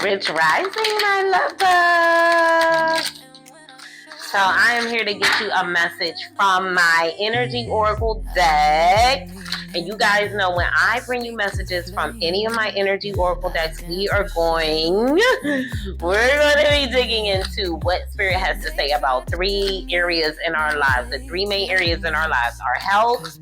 Rich Rising, my lover. So I am here to get you a message from my Energy Oracle deck. And you guys know when I bring you messages from any of my Energy Oracle decks, we're going to be digging into what Spirit has to say about 3 areas in our lives. The 3 main areas in our lives: our health,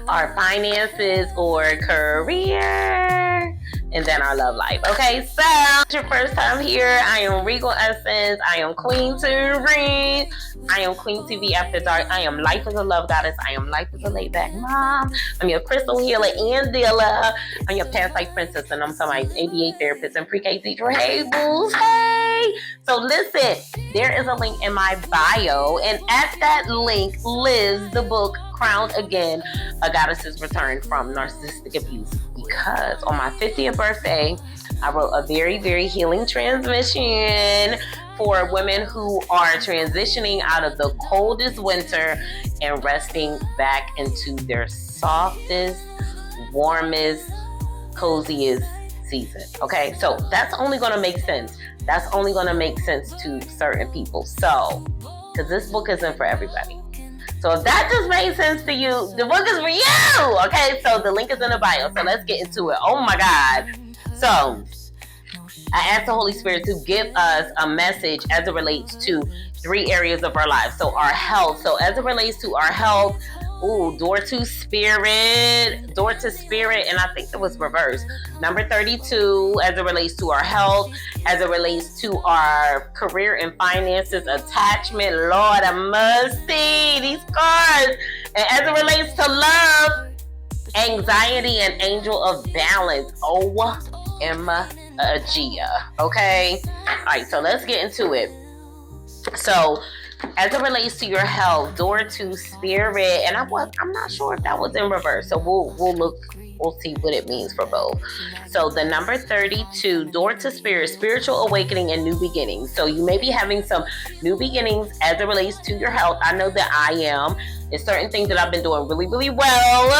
our finances or career, and then our love life. Okay, so it's your first time here. I am Regal Essence. I am Queen to read. I am Queen TV After Dark. I am Life as a Love Goddess. I am Life as a Laid Back Mom. I'm your crystal healer and dealer. I'm your past life princess, and I'm somebody's ABA therapist and pre-K teacher. Hey, booze. Hey. So listen, there is a link in my bio, and at that link lives the book Crowned Again, A Goddess's Return from Narcissistic Abuse. Because on my 50th birthday, I wrote a very, very healing transmission for women who are transitioning out of the coldest winter and resting back into their softest, warmest, coziest season. Okay, so that's only going to make sense. That's only going to make sense to certain people. So, because this book isn't for everybody. So if that just made sense to you, the book is for you. Okay, so the link is in the bio. So let's get into it. Oh my God. So I asked the Holy Spirit to give us a message as it relates to 3 areas of our lives. So our health. So as it relates to our health, door to spirit, and I think it was reversed. Number 32, as it relates to our health, as it relates to our career and finances, attachment, Lord of mercy, these cards. And as it relates to love, anxiety, and angel of balance. OMG. Okay? All right, so let's get into it. So, as it relates to your health, door to spirit, and I'm not sure if that was in reverse. So we'll see what it means for both. So the number 32, door to spirit, spiritual awakening and new beginnings. So you may be having some new beginnings as it relates to your health. I know that I am. It's certain things that I've been doing really, really well,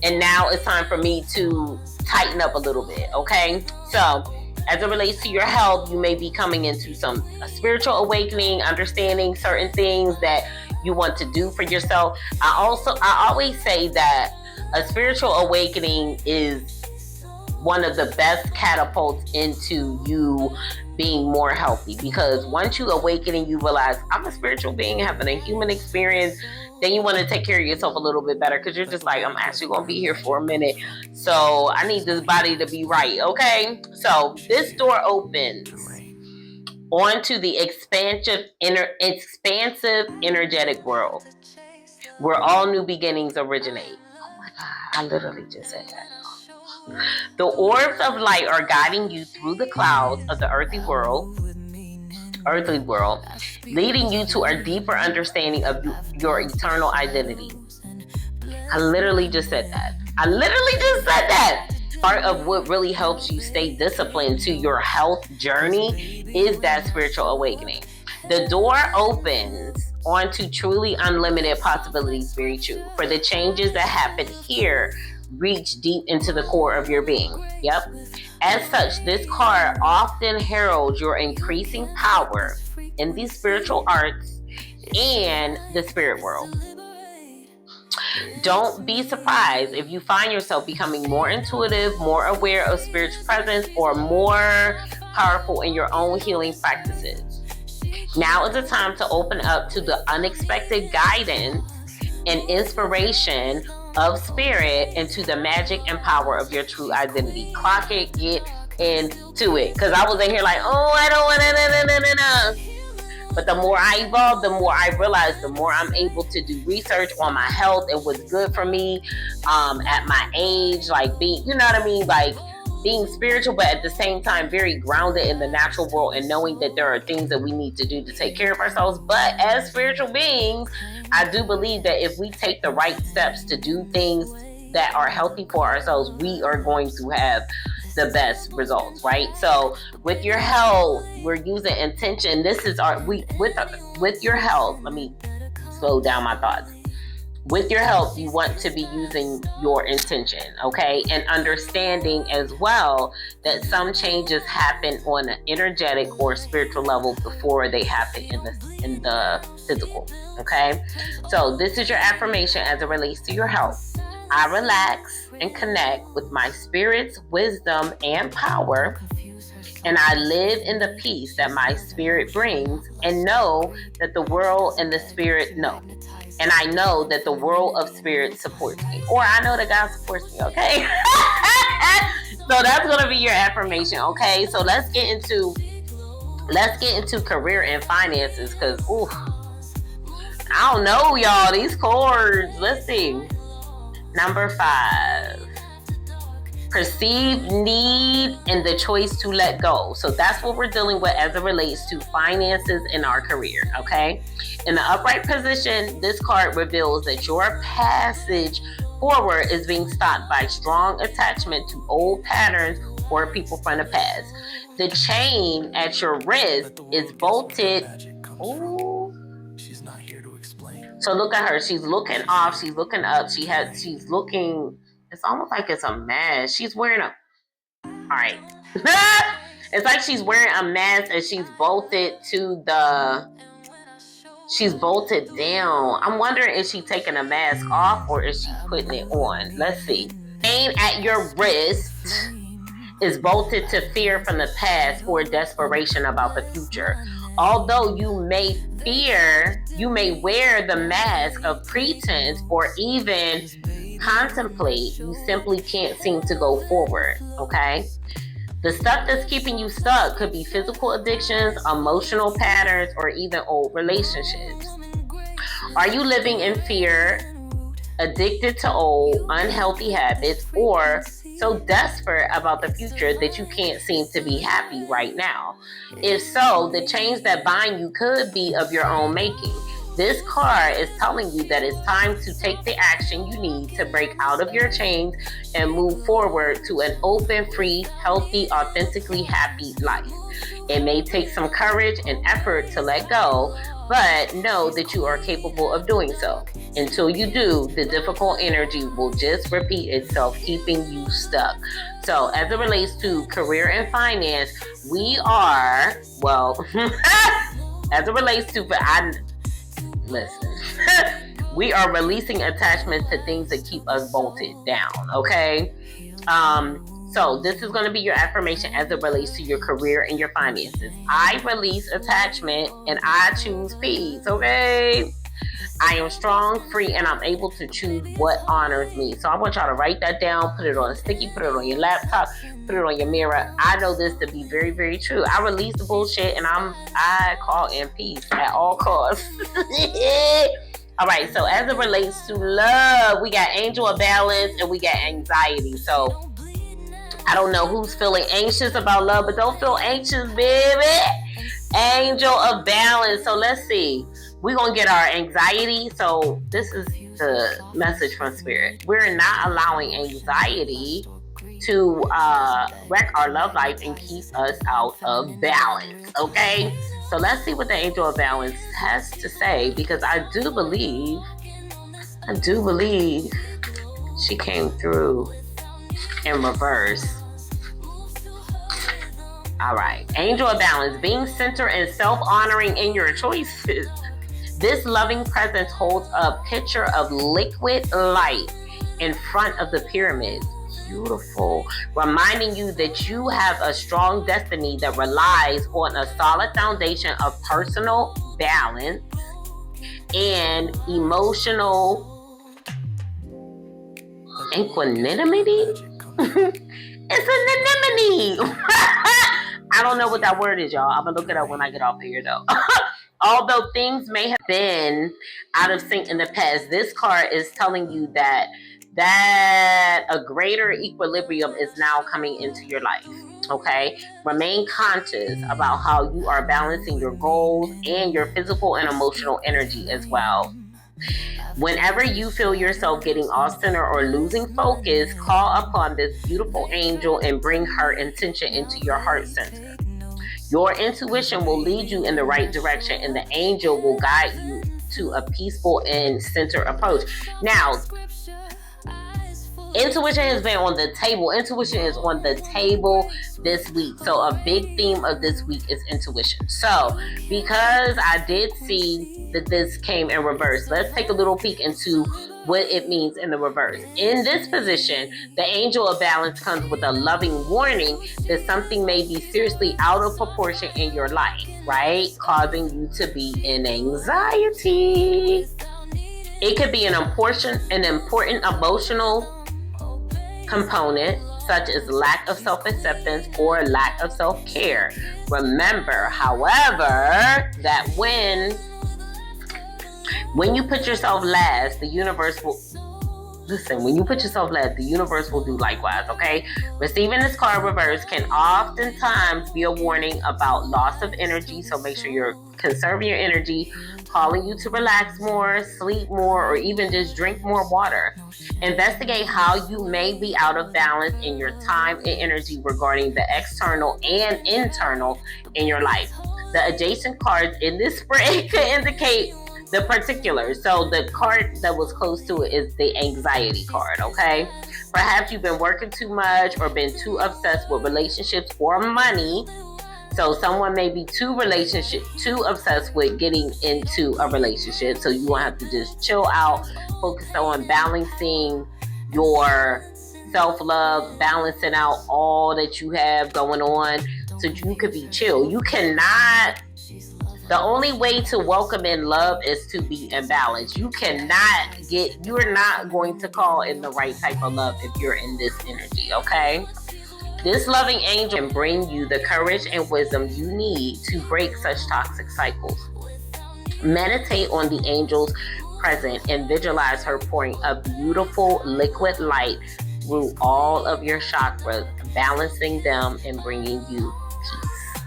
and now it's time for me to tighten up a little bit. Okay, so as it relates to your health, you may be coming into a spiritual awakening, understanding certain things that you want to do for yourself. I always say that a spiritual awakening is one of the best catapults into you being more healthy, because once you awaken and you realize I'm a spiritual being having a human experience, then you want to take care of yourself a little bit better, because you're just like, I'm actually going to be here for a minute, so I need this body to be right. Okay, so this door opens onto the expansive energetic world where all new beginnings originate. Oh my God, I literally just said that. The orbs of light are guiding you through the clouds of the earthly world, leading you to a deeper understanding of your eternal identity. I literally just said that. Part of what really helps you stay disciplined to your health journey is that spiritual awakening. The door opens onto truly unlimited possibilities, very true. For the changes that happen here reach deep into the core of your being. Yep. As such, this card often heralds your increasing power in the spiritual arts and the spirit world. Don't be surprised if you find yourself becoming more intuitive, more aware of spiritual presence, or more powerful in your own healing practices. Now is the time to open up to the unexpected guidance and inspiration of spirit and to the magic and power of your true identity. Clock it, get into it. Because I was in here like, I don't want to. But the more I evolve, the more I realize, the more I'm able to do research on my health and what's good for me at my age, like being, you know what I mean? Like being spiritual, but at the same time, very grounded in the natural world and knowing that there are things that we need to do to take care of ourselves. But as spiritual beings, I do believe that if we take the right steps to do things that are healthy for ourselves, we are going to have the best results, right? So with your health, we're using intention. This is with your health. Let me slow down my thoughts. with your health, you want to be using your intention, okay? And understanding as well that some changes happen on an energetic or spiritual level before they happen in the physical, okay? So this is your affirmation as it relates to your health. I relax and connect with my spirit's wisdom and power, and I live in the peace that my spirit brings, and know that the world and the spirit know. And I know that the world of spirit supports me. Or I know that God supports me, okay? So that's going to be your affirmation, okay? So let's get into career and finances, because, ooh, I don't know, y'all. These cards. Let's see. Number 5. Perceived need and the choice to let go. So that's what we're dealing with as it relates to finances in our career, okay? In the upright position, this card reveals that your passage forward is being stopped by strong attachment to old patterns or people from the past. The chain at your wrist is bolted. Ooh. So look at her. She's looking off. She's looking up. She's looking. It's almost like it's a mask. She's wearing a... All right. It's like she's wearing a mask and she's bolted She's bolted down. I'm wondering, is she taking a mask off or is she putting it on? Let's see. Chain at your wrist is bolted to fear from the past or desperation about the future. Although you may wear the mask of pretense or even contemplate, you simply can't seem to go forward, okay? The stuff that's keeping you stuck could be physical addictions, emotional patterns, or even old relationships. Are you living in fear, addicted to old, unhealthy habits, or so desperate about the future that you can't seem to be happy right now? If so, the change that bind you could be of your own making. This card is telling you that it's time to take the action you need to break out of your chains and move forward to an open, free, healthy, authentically happy life. It may take some courage and effort to let go, but know that you are capable of doing so. Until you do, the difficult energy will just repeat itself, keeping you stuck. So as it relates to career and finance, we are, well, as it relates to, listen, we are releasing attachment to things that keep us bolted down, okay? So this is going to be your affirmation as it relates to your career and your finances. I release attachment and I choose peace, okay? I am strong, free, and I'm able to choose what honors me. So I want y'all to write that down, put it on a sticky, put it on your laptop, put it on your mirror. I know this to be very, very true. I release the bullshit and I call in peace at all costs. All right, so as it relates to love, we got angel of balance and we got anxiety. So I don't know who's feeling anxious about love, but don't feel anxious, baby. Angel of balance. So let's see. We're going to get our anxiety. So this is the message from Spirit. We're not allowing anxiety to wreck our love life and keep us out of balance. Okay? So let's see what the angel of balance has to say, because I do believe she came through in reverse. All right. Angel of balance, being centered and self-honoring in your choices. This loving presence holds a picture of liquid light in front of the pyramid. Beautiful. Reminding you that you have a strong destiny that relies on a solid foundation of personal balance and emotional equanimity. It's an anemone. I don't know what that word is, y'all. I'm going to look it up when I get off here, though. Although things may have been out of sync in the past, this card is telling you that a greater equilibrium is now coming into your life, okay? Remain conscious about how you are balancing your goals and your physical and emotional energy as well. Whenever you feel yourself getting off center or losing focus, call upon this beautiful angel and bring her intention into your heart center. Your intuition will lead you in the right direction, and the angel will guide you to a peaceful and centered approach. Now, intuition has been on the table. Intuition is on the table this week. So a big theme of this week is intuition. So because I did see that this came in reverse, let's take a little peek into what it means in the reverse. In this position, the angel of balance comes with a loving warning that something may be seriously out of proportion in your life, right? Causing you to be in anxiety. It could be an important emotional component, such as lack of self-acceptance or lack of self-care. Remember, however, that when you put yourself last, the universe will when you put yourself last, the universe will do likewise, okay? Receiving this card reverse can oftentimes be a warning about loss of energy, so make sure you're conserving your energy, calling you to relax more, sleep more, or even just drink more water. Investigate how you may be out of balance in your time and energy regarding the external and internal in your life. The adjacent cards in this spread could indicate the particulars. So the card that was close to it is the anxiety card, okay? Perhaps you've been working too much or been too obsessed with relationships or money. So someone may be too obsessed with getting into a relationship. So you won't have to just chill out, focus on balancing your self-love, balancing out all that you have going on so you could be chill. The only way to welcome in love is to be in balance. You're not going to call in the right type of love if you're in this energy, okay? This loving angel can bring you the courage and wisdom you need to break such toxic cycles. Meditate on the angels present and visualize her pouring a beautiful liquid light through all of your chakras, balancing them and bringing you peace.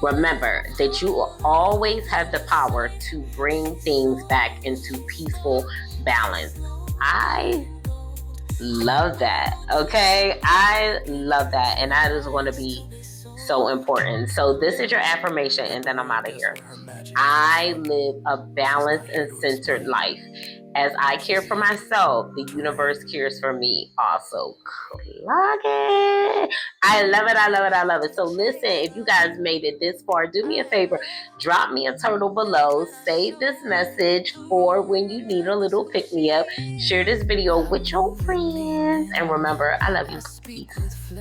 Remember that you always have the power to bring things back into peaceful balance. I love that, okay? I love that, and that is going to be so important. So this is your affirmation, and then I'm out of here. I live a balanced and centered life. As I care for myself, the universe cares for me also. Clock it. I love it. I love it. I love it. So listen, if you guys made it this far, do me a favor. Drop me a turtle below. Save this message for when you need a little pick-me-up. Share this video with your friends. And remember, I love you. Peace.